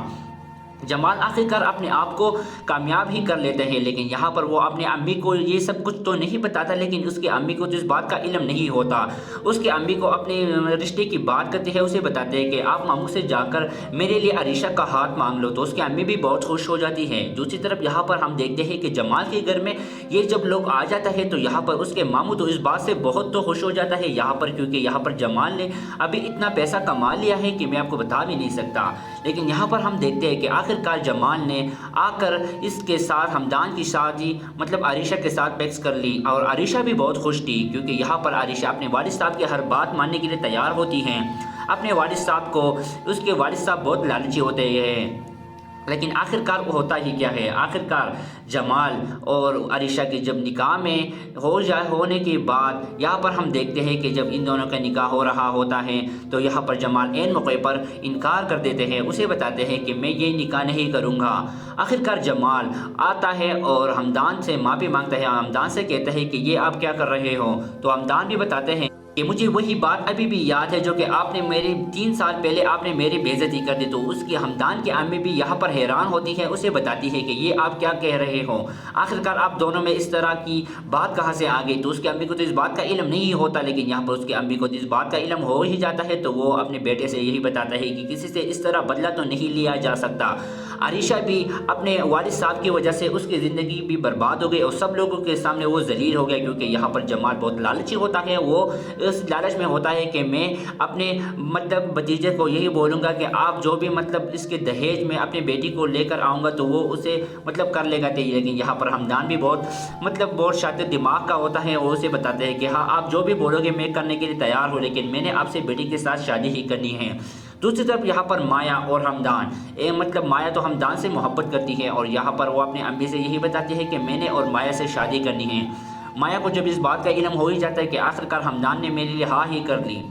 जमाल आखिरकार अपने आप को कामयाब ही कर लेते हैं, लेकिन यहाँ पर वो अपने अम्मी को ये सब कुछ तो नहीं बताता, लेकिन उसके अम्मी को तो इस बात का इल्म नहीं होता। उसके अम्मी को अपने रिश्ते की बात करते हैं, उसे बताते हैं कि आप मामू से जाकर मेरे लिए अरीशा का हाथ मांग लो। तो उसकी अम्मी भी बहुत खुश हो जाती है। दूसरी तरफ यहाँ पर हम देखते हैं कि जमाल के घर में ये जब लोग आ जाता है तो यहाँ पर उसके मामू तो इस बात से बहुत तो खुश हो जाता है यहाँ पर, क्योंकि यहाँ पर जमाल ने अभी इतना पैसा कमा लिया है कि मैं आपको बता भी नहीं सकता। लेकिन यहाँ पर हम देखते हैं कि आखिरकार जमाल ने आकर इसके साथ हमदान की शादी मतलब अरीशा के साथ फिक्स कर ली और अरीशा भी बहुत खुश थी, क्योंकि यहाँ पर अरीशा अपने वालिद साहब की हर बात मानने के लिए तैयार होती हैं। अपने वालिद साहब को उसके वालिद साहब बहुत लालची होते हैं, लेकिन आखिरकार वो होता ही क्या है, आखिरकार जमाल और अरीशा की जब निकाह में होने के बाद यहाँ पर हम देखते हैं कि जब इन दोनों का निकाह हो रहा होता है तो यहाँ पर जमाल ऐन मौके पर इनकार कर देते हैं, उसे बताते हैं कि मैं ये निकाह नहीं करूँगा। आखिरकार जमाल आता है और हमदान से माफ़ी मांगता है, हमदान से कहता है कि ये आप क्या कर रहे हो। तो हमदान भी बताते हैं कि मुझे वही बात अभी भी याद है जो कि आपने मेरे 3 साल पहले आपने मेरी बेइज्जती कर दी। तो उसकी हमदान की अम्मी भी यहाँ पर हैरान होती है, उसे बताती है कि ये आप क्या कह रहे हो, आखिरकार आप दोनों में इस तरह की बात कहाँ से आ गई। तो उसकी अम्मी को तो इस बात का इल्म नहीं होता, लेकिन यहाँ पर उसकी अम्मी को इस बात का इल्म हो ही जाता है तो वो अपने बेटे से यही बताता है कि किसी से इस तरह बदला तो नहीं लिया जा सकता। عائشہ بھی اپنے والد صاحب کی وجہ سے اس کی زندگی بھی برباد ہو گئی اور سب لوگوں کے سامنے وہ ذلیل ہو گیا، کیونکہ یہاں پر جمال بہت لالچی ہوتا ہے، وہ اس لالچ میں ہوتا ہے کہ میں اپنے مطلب بھتیجے کو یہی بولوں گا کہ آپ جو بھی مطلب اس کے دہیج میں اپنے بیٹی کو لے کر آؤں گا تو وہ اسے مطلب کر لے گا، لیکن یہاں پر حمدان بھی بہت شاطر دماغ کا ہوتا ہے، وہ اسے بتاتے ہیں کہ ہاں آپ جو بھی بولو گے میں کرنے کے لیے تیار ہوں، لیکن میں نے آپ سے بیٹی کے ساتھ شادی ہی کرنی ہے۔ دوسری طرف یہاں پر مایا اور حمدان، مطلب مایا تو حمدان سے محبت کرتی ہے اور یہاں پر وہ اپنے امی سے یہی بتاتی ہے کہ میں نے اور مایا سے شادی کرنی ہے۔ مایا کو جب اس بات کا علم ہو ہی جاتا ہے کہ آخرکار حمدان نے میرے لیے ہاں ہی کر لی،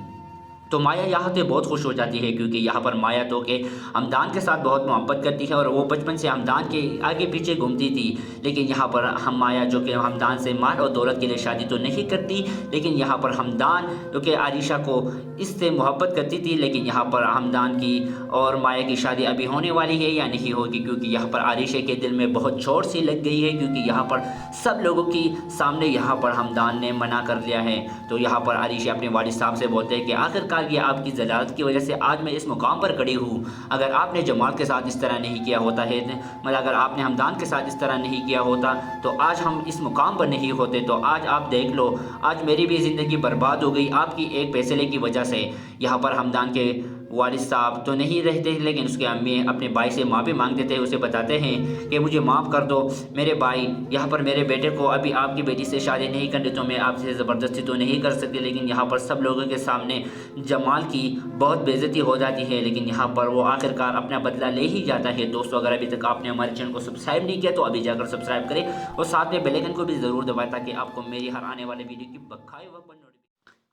تو مایا یہاں سے بہت خوش ہو جاتی ہے، کیونکہ یہاں پر مایا تو کہ حمدان کے ساتھ بہت محبت کرتی ہے اور وہ بچپن سے حمدان کے آگے پیچھے گھومتی تھی، لیکن یہاں پر مایا جو کہ حمدان سے مال اور دولت کے لیے شادی تو نہیں کرتی، لیکن یہاں پر حمدان جو کہ عائشہ کو اس سے محبت کرتی تھی، لیکن یہاں پر حمدان کی اور مایا کی شادی ابھی ہونے والی ہے یا نہیں ہوگی، کیونکہ یہاں پر عائشہ کے دل میں بہت چوٹ سی لگ گئی ہے، کیونکہ یہاں پر سب لوگوں کی سامنے یہاں پر حمدان نے منع کر لیا ہے۔ تو یہاں پر عائشہ اپنے والد صاحب سے بولتے ہیں کہ آخرکار یہ آپ کی ضلالت کی وجہ سے آج میں اس مقام پر کھڑی ہوں، اگر آپ نے جمال کے ساتھ اس طرح نہیں کیا ہوتا ہے، مطلب اگر آپ نے حمدان کے ساتھ اس طرح نہیں کیا ہوتا تو آج ہم اس مقام پر نہیں ہوتے، تو آج آپ دیکھ لو آج میری بھی زندگی برباد ہو گئی آپ کی ایک فیصلے کی وجہ سے۔ یہاں پر حمدان کے والد صاحب تو نہیں رہتے، لیکن اس کے امی اپنے بھائی سے معافی مانگتے تھے، اسے بتاتے ہیں کہ مجھے معاف کر دو میرے بھائی، یہاں پر میرے بیٹے کو ابھی آپ کی بیٹی سے شادی نہیں کرنی تو میں آپ سے زبردستی تو نہیں کر سکتی، لیکن یہاں پر سب لوگوں کے سامنے جمال کی بہت بے عزتی ہو جاتی ہے، لیکن یہاں پر وہ آخرکار اپنا بدلہ لے ہی جاتا ہے۔ دوستو اگر ابھی تک آپ نے ہمارے چینل کو سبسکرائب نہیں کیا تو ابھی جا کر سبسکرائب کریں اور ساتھ میں بیل آئیکن کو بھی ضرور دبائیں تاکہ آپ کو میری ہر آنے والے ویڈیو کی بقائے وقت پر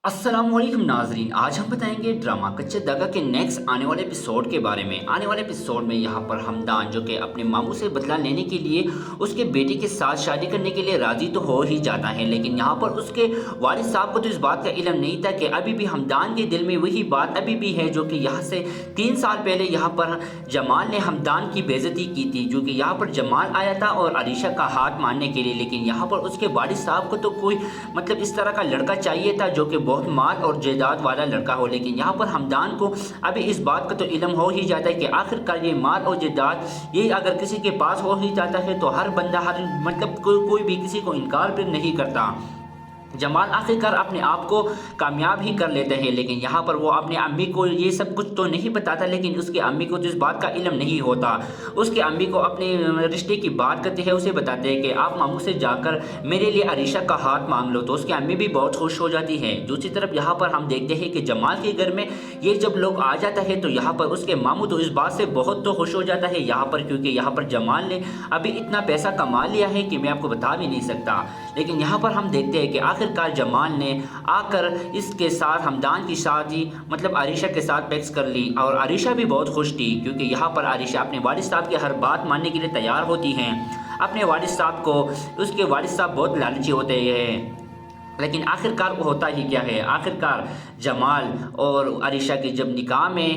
السلام علیکم ناظرین، آج ہم بتائیں گے ڈرامہ کچے داغا کے نیکسٹ آنے والے ایپیسوڈ کے بارے میں۔ آنے والے ایپیسوڈ میں یہاں پر حمدان جو کہ اپنے ماموں سے بدلہ لینے کے لیے اس کے بیٹی کے ساتھ شادی کرنے کے لیے راضی تو ہو ہی جاتا ہے، لیکن یہاں پر اس کے والد صاحب کو تو اس بات کا علم نہیں تھا کہ ابھی بھی حمدان کے دل میں وہی بات ابھی بھی ہے جو کہ یہاں سے 3 سال پہلے یہاں پر جمال نے حمدان کی بے عزتی کی تھی، جو کہ یہاں پر جمال آیا تھا اور عائشہ کا ہاتھ ماننے کے لیے، لیکن یہاں پر اس کے والد صاحب کو تو کوئی مطلب اس طرح کا لڑکا چاہیے تھا جو کہ بہت مال اور جائیداد والا لڑکا ہو، لیکن یہاں پر حمدان کو ابھی اس بات کا تو علم ہو ہی جاتا ہے کہ آخرکار یہ مال اور جائیداد یہ اگر کسی کے پاس ہو ہی جاتا ہے تو ہر بندہ مطلب کوئی بھی کسی کو انکار پھر نہیں کرتا۔ جمال آخرکار اپنے آپ کو کامیاب ہی کر لیتے ہیں، لیکن یہاں پر وہ اپنے امی کو یہ سب کچھ تو نہیں بتاتا، لیکن اس کی امی کو تو اس بات کا علم نہیں ہوتا۔ اس کی امی کو اپنے رشتے کی بات کرتی ہے، اسے بتاتے ہیں کہ آپ ماموں سے جا کر میرے لیے عائشہ کا ہاتھ مانگ لو، تو اس کی امی بھی بہت خوش ہو جاتی ہے۔ دوسری طرف یہاں پر ہم دیکھتے ہیں کہ جمال کے گھر میں یہ جب لوگ آ جاتا ہے تو یہاں پر اس کے ماموں تو اس بات سے بہت تو خوش ہو جاتا ہے یہاں پر، کیونکہ یہاں پر جمال نے ابھی اتنا پیسہ کما لیا ہے کہ میں آپ کو بتا بھی نہیں سکتا، لیکن یہاں پر ہم دیکھتے ہیں کہ آخرکار جمال نے آ کر اس کے ساتھ حمدان کی شادی مطلب عائشہ کے ساتھ فکس کر لی، اور عائشہ بھی بہت خوش تھی، کیونکہ یہاں پر عائشہ اپنے والد صاحب کی ہر بات ماننے کے لیے تیار ہوتی ہیں۔ اپنے والد صاحب کو اس کے والد صاحب بہت لالچی ہوتے ہیں، لیکن آخرکار وہ ہوتا ہی کیا ہے، آخرکار جمال اور عائشہ کے جب نکاح میں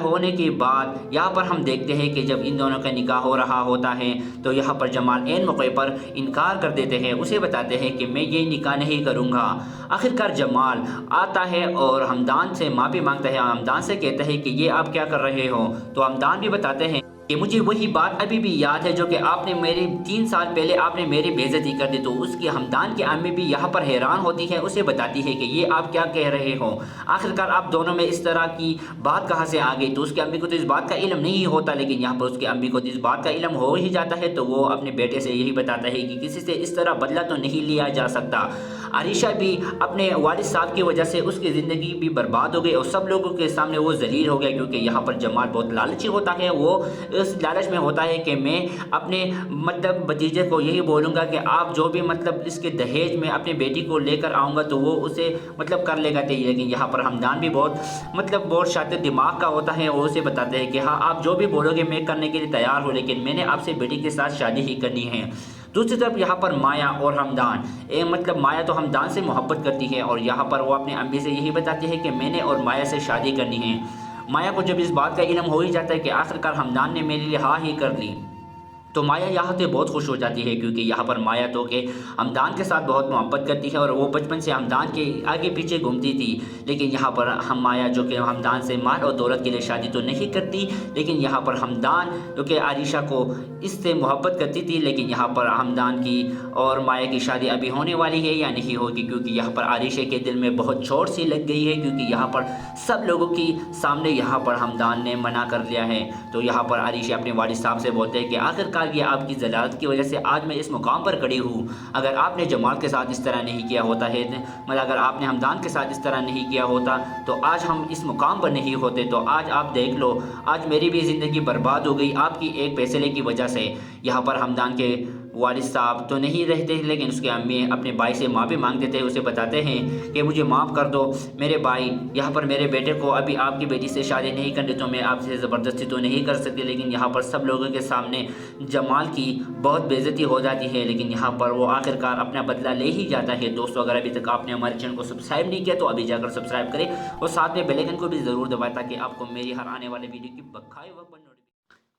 ہونے کے بعد یہاں پر ہم دیکھتے ہیں کہ جب ان دونوں کا نکاح ہو رہا ہوتا ہے تو یہاں پر جمال عین موقع پر انکار کر دیتے ہیں، اسے بتاتے ہیں کہ میں یہ نکاح نہیں کروں گا۔ آخرکار جمال آتا ہے اور حمدان سے معافی مانگتا ہے، حمدان سے کہتا ہے کہ یہ آپ کیا کر رہے ہو، تو حمدان بھی بتاتے ہیں کہ مجھے وہی بات ابھی بھی یاد ہے جو کہ آپ نے میری 3 سال پہلے آپ نے میری بے عزتی کر دی، تو اس کی حمدان کی امی بھی یہاں پر حیران ہوتی ہے، اسے بتاتی ہے کہ یہ آپ کیا کہہ رہے ہو، آخرکار آپ دونوں میں اس طرح کی بات کہاں سے آ گئی، تو اس کی امی کو تو اس بات کا علم نہیں ہوتا، لیکن یہاں پر اس کی امی کو اس بات کا علم ہو ہی جاتا ہے تو وہ اپنے بیٹے سے یہی بتاتا ہے کہ کسی سے اس طرح بدلہ تو نہیں لیا جا سکتا۔ عائشہ بھی اپنے والد صاحب کی وجہ سے اس کی زندگی بھی برباد ہو گئی اور سب لوگوں کے سامنے وہ ذلیل ہو گیا، کیونکہ یہاں پر جمال بہت لالچی ہوتا ہے، وہ اس لالچ میں ہوتا ہے کہ میں اپنے مطلب بھتیجے کو یہی بولوں گا کہ آپ جو بھی مطلب اس کے دہیج میں اپنی بیٹی کو لے کر آؤں گا تو وہ اسے مطلب کر لے گا، لیکن یہاں پر حمدان بھی بہت شاطر دماغ کا ہوتا ہے، وہ اسے بتاتے ہیں کہ ہاں آپ جو بھی بولو گے میں کرنے کے لیے تیار ہوں، لیکن میں نے آپ سے بیٹی کے ساتھ شادی ہی کرنی ہے۔ دوسری طرف یہاں پر مایا اور حمدان، مطلب مایا تو حمدان سے محبت کرتی ہے اور یہاں پر وہ اپنے امی سے یہی بتاتی ہے کہ میں نے اور مایا سے شادی کرنی ہے۔ مایا کو جب اس بات کا علم ہو ہی جاتا ہے کہ آخرکار حمدان نے میرے لیے ہاں ہی کر لی، تو مایا یہاں سے بہت خوش ہو جاتی ہے کیونکہ یہاں پر مایا تو کہ ہمدان کے ساتھ بہت محبت کرتی ہے اور وہ بچپن سے ہمدان کے آگے پیچھے گھومتی تھی، لیکن یہاں پر مایا جو کہ ہمدان سے مال اور دولت کے لیے شادی تو نہیں کرتی، لیکن یہاں پر ہمدان جو کہ عائشہ کو اس سے محبت کرتی تھی، لیکن یہاں پر ہمدان کی اور مایا کی شادی ابھی ہونے والی ہے یا نہیں ہوگی، کیونکہ یہاں پر عائشہ کے دل میں بہت چوٹ سی لگ گئی ہے کیونکہ یہاں پر سب لوگوں کی سامنے یہاں پر ہمدان نے منع کر لیا ہے۔ تو یہاں پر عائشہ اپنے والد صاحب سے بولتے ہیں کہ آخرکار یہ آپ کی ضلالت کی وجہ سے آج میں اس مقام پر کھڑی ہوں، اگر آپ نے جمال کے ساتھ اس طرح نہیں کیا ہوتا ہے، مطلب اگر آپ نے ہمدان کے ساتھ اس طرح نہیں کیا ہوتا تو آج ہم اس مقام پر نہیں ہوتے، تو آج آپ دیکھ لو آج میری بھی زندگی برباد ہو گئی آپ کی ایک فیصلے کی وجہ سے۔ یہاں پر ہمدان کے والد صاحب تو نہیں رہتے لیکن اس کے امی اپنے بھائی سے معافی مانگتے تھے، اسے بتاتے ہیں کہ مجھے معاف کر دو میرے بھائی، یہاں پر میرے بیٹے کو ابھی آپ کی بیٹی سے شادی نہیں کرنی تو میں آپ سے زبردستی تو نہیں کر سکتی، لیکن یہاں پر سب لوگوں کے سامنے جمال کی بہت بے عزتی ہو جاتی ہے، لیکن یہاں پر وہ آخرکار اپنا بدلہ لے ہی جاتا ہے۔ دوستو اگر ابھی تک آپ نے ہمارے چینل کو سبسکرائب نہیں کیا تو ابھی جا کر سبسکرائب کریں اور ساتھ میں بیل آئیکن کو بھی ضرور دبائیں تاکہ آپ کو میری ہر آنے والے ویڈیو کی بقائے وقت نوٹیفیکیشن۔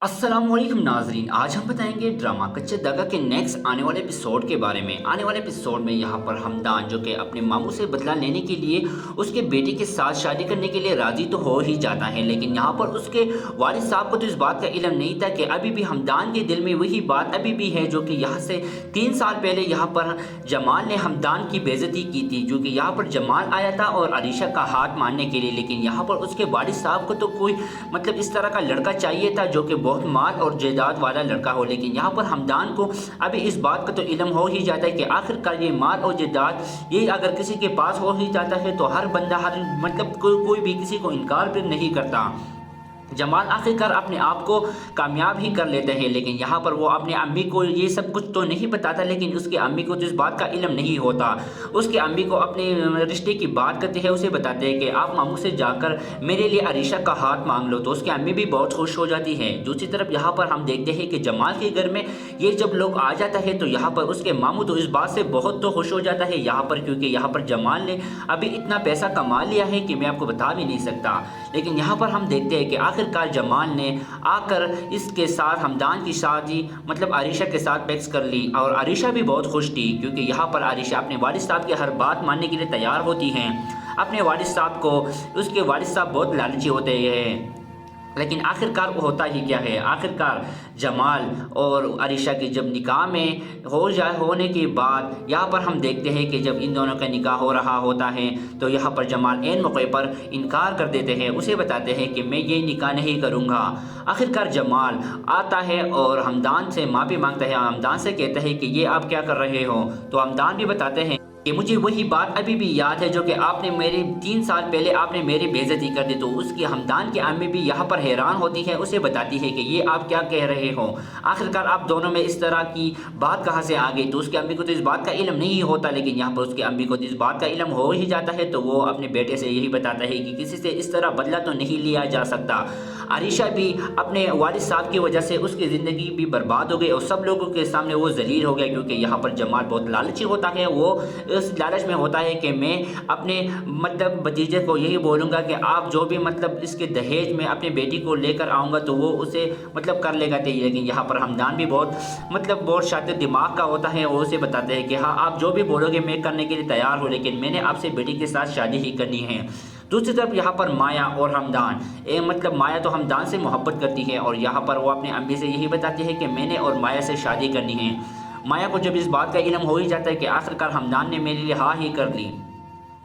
السلام علیکم ناظرین، آج ہم بتائیں گے ڈرامہ کچے داغا کے نیکسٹ آنے والے ایپیسوڈ کے بارے میں۔ آنے والے ایپیسوڈ میں یہاں پر ہمدان جو کہ اپنے ماموں سے بدلہ لینے کے لیے اس کے بیٹی کے ساتھ شادی کرنے کے لیے راضی تو ہو ہی جاتا ہے، لیکن یہاں پر اس کے والد صاحب کو تو اس بات کا علم نہیں تھا کہ ابھی بھی ہمدان کے دل میں وہی بات ابھی بھی ہے جو کہ یہاں سے 3 سال پہلے یہاں پر جمال نے ہمدان کی بے عزتی کی تھی، جو کہ یہاں پر جمال آیا تھا اور عائشہ کا ہاتھ ماننے کے لیے، لیکن یہاں پر اس کے والد صاحب کو تو کوئی مطلب اس طرح کا لڑکا چاہیے تھا جو کہ بہت مال اور جائیداد والا لڑکا ہو، لیکن یہاں پر ہمدان کو ابھی اس بات کا تو علم ہو ہی جاتا ہے کہ آخرکار یہ مال اور جائیداد یہ اگر کسی کے پاس ہو ہی جاتا ہے تو ہر بندہ مطلب کوئی بھی کسی کو انکار پھر نہیں کرتا۔ جمال آخرکار اپنے آپ کو کامیاب ہی کر لیتے ہیں، لیکن یہاں پر وہ اپنے امی کو یہ سب کچھ تو نہیں بتاتا، لیکن اس کے امی کو تو اس بات کا علم نہیں ہوتا۔ اس کے امی کو اپنے رشتے کی بات کرتے ہیں، اسے بتاتے ہیں کہ آپ ماموں سے جا کر میرے لیے عائشہ کا ہاتھ مانگ لو، تو اس کے امی بھی بہت خوش ہو جاتی ہے۔ دوسری طرف یہاں پر ہم دیکھتے ہیں کہ جمال کے گھر میں یہ جب لوگ آ جاتا ہے تو یہاں پر اس کے ماموں تو اس بات سے بہت تو خوش ہو جاتا ہے یہاں پر، کیونکہ یہاں پر جمال نے ابھی اتنا پیسہ کما لیا ہے کہ میں آپ کو بتا بھی نہیں سکتا، لیکن یہاں پر ہم دیکھتے ہیں کہ آخرکار جمال نے آ کر اس کے ساتھ ہمدان کی شادی مطلب عائشہ کے ساتھ فکس کر لی، اور عائشہ بھی بہت خوش تھی کیونکہ یہاں پر عائشہ اپنے والد صاحب کی ہر بات ماننے کے لیے تیار ہوتی ہیں۔ اپنے والد صاحب کو اس کے والد صاحب بہت لالچی ہوتے ہیں، لیکن آخرکار وہ ہوتا ہی کیا ہے، آخرکار جمال اور عائشہ کی جب نکاح میں ہونے کے بعد یہاں پر ہم دیکھتے ہیں کہ جب ان دونوں کا نکاح ہو رہا ہوتا ہے تو یہاں پر جمال عین موقع پر انکار کر دیتے ہیں، اسے بتاتے ہیں کہ میں یہ نکاح نہیں کروں گا۔ آخرکار جمال آتا ہے اور ہمدان سے معافی مانگتا ہے، ہمدان سے کہتا ہے کہ یہ آپ کیا کر رہے ہو، تو ہمدان بھی بتاتے ہیں کہ مجھے وہی بات ابھی بھی یاد ہے جو کہ آپ نے میرے 3 سال پہلے آپ نے میری بے عزتی کر دی، تو اس کی ہمدان کی امی بھی یہاں پر حیران ہوتی ہے، اسے بتاتی ہے کہ یہ آپ کیا کہہ رہے ہو، آخرکار آپ دونوں میں اس طرح کی بات کہاں سے آ گئی، تو اس کے امی کو تو اس بات کا علم نہیں ہوتا، لیکن یہاں پر اس کے امی کو تو اس بات کا علم ہو ہی جاتا ہے، تو وہ اپنے بیٹے سے یہی بتاتا ہے کہ کسی سے اس طرح بدلہ تو نہیں لیا جا سکتا۔ عائشہ بھی اپنے والد صاحب کی وجہ سے اس کی زندگی بھی برباد ہو گئی اور سب لوگوں کے سامنے وہ ذلیل ہو گیا، کیونکہ یہاں پر جمال بہت لالچی ہوتا ہے، وہ اس لالچ میں ہوتا ہے کہ میں اپنے مطلب بھتیجے کو یہی بولوں گا کہ آپ جو بھی مطلب اس کے دہیج میں اپنے بیٹی کو لے کر آؤں گا تو وہ اسے مطلب کر لے گا، لیکن یہاں پر ہمدان بھی بہت شاطر دماغ کا ہوتا ہے، وہ اسے بتاتے ہیں کہ ہاں آپ جو بھی بولو گے میں کرنے کے لیے تیار ہوں، لیکن میں نے آپ سے بیٹی کے ساتھ شادی ہی کرنی ہے۔ دوسری طرف یہاں پر مایا اور ہمدان مطلب مایا تو ہمدان سے محبت کرتی ہے اور یہاں پر وہ اپنے امی سے یہی بتاتی ہے کہ میں نے اور مایا سے شادی کرنی ہے۔ مایا کو جب اس بات کا علم ہو ہی جاتا ہے کہ آخرکار ہمدان نے میرے لیے ہاں ہی کر لی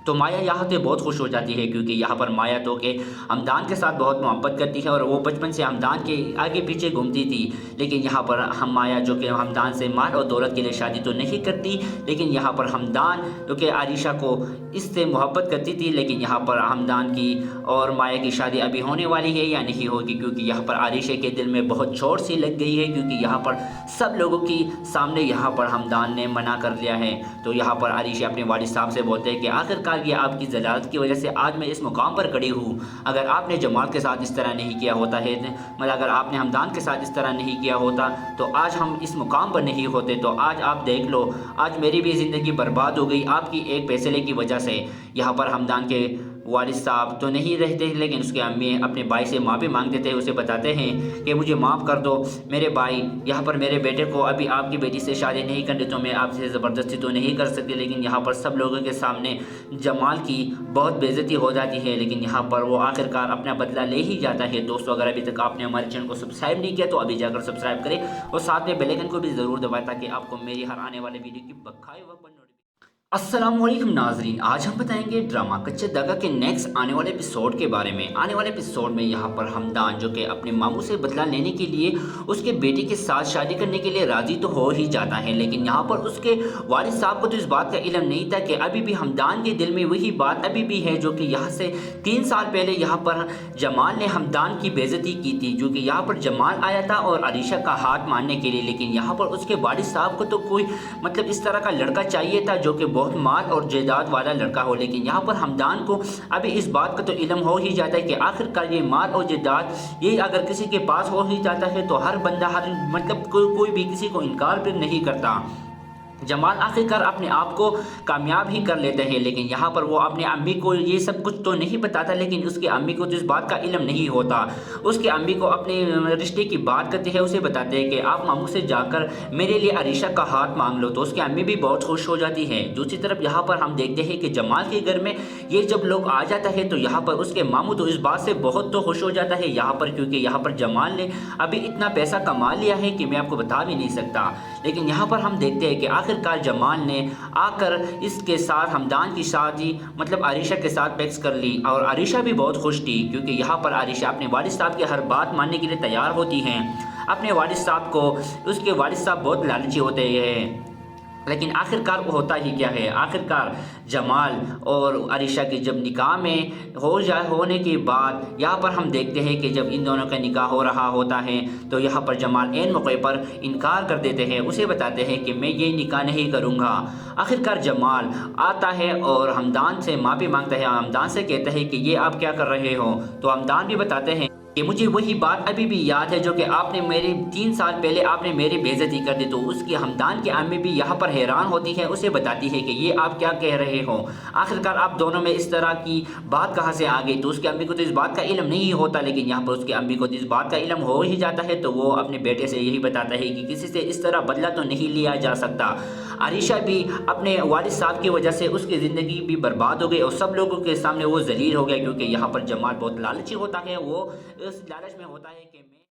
تو مایا یہاں سے بہت خوش ہو جاتی ہے، کیونکہ یہاں پر مایا تو کہ ہمدان کے ساتھ بہت محبت کرتی ہے اور وہ بچپن سے ہمدان کے آگے پیچھے گھومتی تھی، لیکن یہاں پر مایا جو کہ ہمدان سے مال اور دولت کے لیے شادی تو نہیں کرتی، لیکن یہاں پر ہمدان جو کہ عائشہ کو اس سے محبت کرتی تھی، لیکن یہاں پر ہمدان کی اور مایا کی شادی ابھی ہونے والی ہے یا نہیں ہوگی، کیونکہ یہاں پر عائشہ کے دل میں بہت چوٹ سی لگ گئی ہے، کیونکہ یہاں پر سب لوگوں کی سامنے یہاں پر ہمدان نے منع کر لیا ہے۔ تو یہاں پر عائشہ اپنے والد صاحب سے بولتے ہیں کہ آخرکار یہ آپ کی ضلالت کی وجہ سے آج میں اس مقام پر کھڑی ہوں، اگر آپ نے جمال کے ساتھ اس طرح نہیں کیا ہوتا ہے، مطلب اگر آپ نے ہمدان کے ساتھ اس طرح نہیں کیا ہوتا تو آج ہم اس مقام پر نہیں ہوتے، تو آج آپ دیکھ لو آج میری بھی زندگی برباد ہو گئی آپ کی ایک فیصلے کی وجہ سے۔ یہاں پر ہمدان کے वालिद साहब तो नहीं रहते, लेकिन उसके अम्मी अपने भाई से माफ़ी मांगते थे, उसे बताते हैं कि मुझे माफ़ कर दो मेरे भाई, यहाँ पर मेरे बेटे को अभी आपकी बेटी से शादी नहीं करनी तो मैं आपसे ज़बरदस्ती तो नहीं कर सकती। लेकिन यहाँ पर सब लोगों के सामने जमाल की बहुत बेइज्जती हो जाती है, लेकिन यहाँ पर वो आखिरकार अपना बदला ले ही जाता है। दोस्तों, अगर अभी तक आपने हमारे चैनल को सब्सक्राइब नहीं किया तो अभी जाकर सब्सक्राइब करें और साथ में बेल आइकन को भी ज़रूर दबाएं ताकि आपको मेरी हर आने वाले वीडियो की बखाए वक्त पर अस्सलामुअलैकुम नाजरीन, आज हम बताएंगे ड्रामा कच्चे धागा के नेक्स्ट आने वाले एपिसोड के बारे में। आने वाले एपिसोड में यहाँ पर हमदान जो कि अपने मामू से बदला लेने के लिए उसके बेटी के साथ शादी करने के लिए राज़ी तो हो ही जाता है, लेकिन यहाँ पर उसके वालिद साहब को तो इस बात का इल्म नहीं था कि अभी भी हमदान के दिल में वही बात अभी भी है जो कि यहाँ से 3 साल पहले यहाँ पर जमाल ने हमदान की बेइज्जती की थी, जो कि यहाँ पर जमाल आया था और अरीशा का हाथ मारने के लिए। लेकिन यहाँ पर उसके वालिद साहब को तो कोई मतलब इस तरह का लड़का चाहिए था जो कि बहुत माल और जायदाद वाला लड़का हो, लेकिन यहाँ पर हमदान को अभी इस बात का तो इल्म हो ही जाता है कि आखिरकार ये माल और जायदाद ये अगर किसी के पास हो ही जाता है तो हर बंदा हर मतलब कोई भी किसी को इनकार फिर नहीं करता। जमाल आखिरकार अपने आप को कामयाब ही कर लेते हैं, लेकिन यहाँ पर वो अपने अम्मी को ये सब कुछ तो नहीं बताता, लेकिन उसकी अम्मी को तो इस बात का इल्म नहीं होता। उसकी अम्मी को अपने रिश्ते की बात करते हैं, उसे बताते हैं कि आप मामू से जाकर मेरे लिए अरीशा का हाथ मांग लो, तो उसकी अम्मी भी बहुत खुश हो जाती है। दूसरी तरफ यहाँ पर हम देखते हैं कि जमाल के घर में ये जब लोग आ जाता है तो यहाँ पर उसके मामू तो इस बात से बहुत तो खुश हो जाता है यहाँ पर, क्योंकि यहाँ पर जमाल ने अभी इतना पैसा कमा लिया है कि मैं आपको बता भी नहीं सकता। लेकिन यहाँ पर हम देखते हैं कि आखिरकार जमाल ने आकर इसके साथ हमदान की शादी मतलब अरीशा के साथ फिक्स कर ली और अरीशा भी बहुत खुश थी, क्योंकि यहाँ पर अरीशा अपने वालिद साहब की हर बात मानने के लिए तैयार होती हैं। अपने वालिद साहब को उसके वालिद साहब बहुत लालची होते हैं, लेकिन आखिरकार वो होता ही क्या है, आखिरकार जमाल और अरीशा के जब निकाह में होने के बाद यहाँ पर हम देखते हैं कि जब इन दोनों का निकाह हो रहा होता है तो यहाँ पर जमाल ऐन मौके पर इनकार कर देते हैं, उसे बताते हैं कि मैं ये निकाह नहीं करूँगा। आखिरकार जमाल आता है और हमदान से माफ़ी मांगता है, हमदान से कहता है कि ये आप क्या कर रहे हो, तो हमदान भी बताते हैं कि मुझे वही बात अभी भी याद है जो कि आपने मेरे 3 साल पहले आपने मेरी बेइज्जती कर दी। तो उसकी हमदान की अम्मी भी यहाँ पर हैरान होती है, उसे बताती है कि ये आप क्या कह रहे हो, आखिरकार आप दोनों में इस तरह की बात कहाँ से आ गई। तो उसकी अम्मी को तो इस बात का इल्म नहीं होता, लेकिन यहाँ पर उसकी अम्मी को तो इस बात का इल्म हो ही जाता है, तो वो अपने बेटे से यही बताता है कि किसी से इस तरह बदला तो नहीं लिया जा सकता। अरीशा भी अपने वालिद साहब की वजह से उसकी ज़िंदगी भी बर्बाद हो गई और सब लोगों के सामने वो जलील हो गया, क्योंकि यहाँ पर जमाल बहुत लालची होता है, वो इस लालच में होता है कि